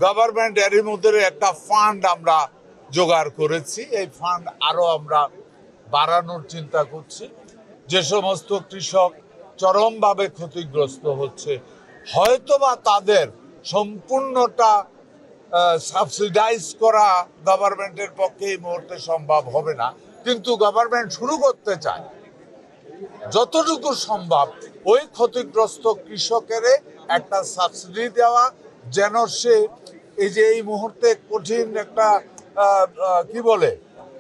Government এরই মধ্যে একটা ফান্ড আমরা জোগাড় করেছি। এই ফান্ড আরো আমরা বাড়ানোর চিন্তা করছি। যে সমস্ত কৃষক চরমভাবে ক্ষতিগ্রস্ত হচ্ছে, হয়তোবা তাদের সম্পূর্ণটা সাবসিডাইজ করা গভর্নমেন্টের পক্ষে এই মুহূর্তে সম্ভব হবে না, কিন্তু গভর্নমেন্ট শুরু করতে চায় যতটুকু সম্ভব ওই ক্ষতিগ্রস্ত কৃষকের একটা সাবসিডি দেওয়া, যেন সে এই যে এই মুহূর্তে কঠিন একটা কি বলে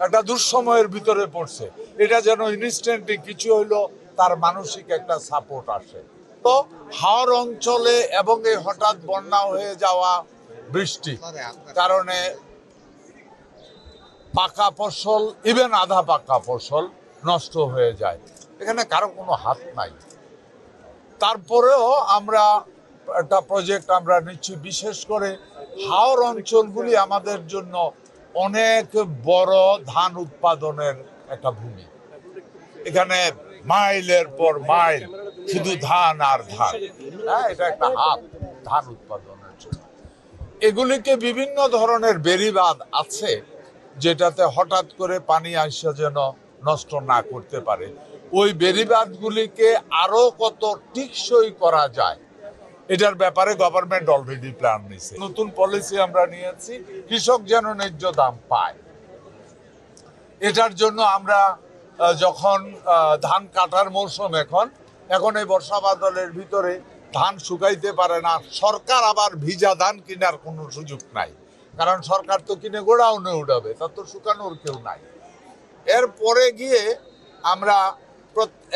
একটা দুঃসময়ের ভিতরে পড়ছে, এটা যেন ইনস্ট্যান্টলি কিছু হইলো তার মানসিক একটা সাপোর্ট আসে। তো হাওর অঞ্চলে এবং এই হঠাৎ বন্যা হয়ে যাওয়া বৃষ্টি কারণে পাকা ফসল, ইভেন আধা পাকা ফসল নষ্ট হয়ে যায়, এখানে কারো কোনো হাত নাই। তারপরেও আমরা একটা প্রজেক্ট আমরা নিচ্ছি, বিশেষ করে হাওর অঞ্চলগুলি আমাদের জন্য অনেক বড় ধান উৎপাদনের একটা ভূমি। এখানে মাইলের পর মাইল শুধু ধান আর ধান। হ্যাঁ, এটা একটা হাত ধান উৎপাদনের জন্য। এগুলিকে বিভিন্ন ধরনের বেড়িবাঁধ আছে যেটাতে হঠাৎ করে পানি আসা যেন নষ্ট না করতে পারে। ওই বেড়িবাঁধগুলিকে আরো কত টিকসই করা যায় এটার ব্যাপারে গভর্নমেন্ট অলরেডি প্ল্যান নিয়েছে। নতুন পলিসি আমরা নিয়েছি, কৃষক যেন ন্যায্য দাম পায়। এটার জন্য আমরা যখন ধান কাটার মৌসুম, এখন এই বর্ষা বাদলের ভিতরে ধান শুকাইতে পারে না, সরকার আবার ভিজা ধান কেনার কোনো সুযোগ নাই, কারণ সরকার তো কিনে গোডাউনে উঠাবে, তার তো শুকানোর কেউ নাই। এরপরে গিয়ে আমরা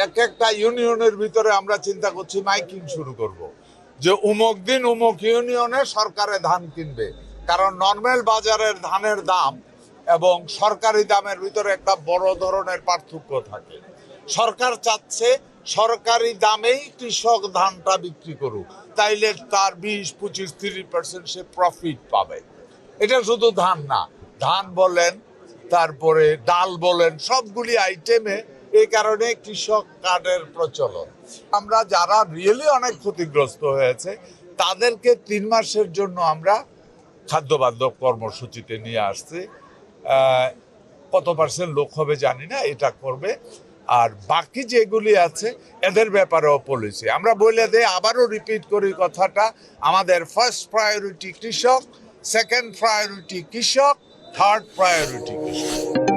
এক একটা ইউনিয়নের ভিতরে আমরা চিন্তা করছি মাইকিং শুরু করব, যে অমুক দিন অমুক ইউনিয়নে সরকারে ধান কিনবে, কারণ নর্মাল বাজারের ধানের দাম এবং সরকারি দামের ভিতরে একটা বড় ধরনের পার্থক্য থাকে। সরকার চাচ্ছে সরকারি দামেই কৃষক ধানটা বিক্রি করুক, তাইলে তার 20, 25, 30% সে প্রফিট পাবে। এটা শুধু ধান না, ধান বলেন, তারপরে ডাল বলেন, সবগুলি আইটেমে এই কারণে কৃষক কার্ডের প্রচলন। আমরা যারা রিয়েলি অনেক ক্ষতিগ্রস্ত হয়েছে তাদেরকে 3 মাসের জন্য আমরা খাদ্য বান্ধব কর্মসূচিতে নিয়ে আসছি। কত পার্সেন্ট লোক হবে জানি না, এটা করবে। আর বাকি যেগুলি আছে এদের ব্যাপারেও পলিসি আমরা বলে দেই, আবারও রিপিট করি কথাটা, আমাদের ফার্স্ট প্রায়োরিটি কৃষক, সেকেন্ড প্রায়োরিটি কৃষক, থার্ড প্রায়োরিটি কৃষক।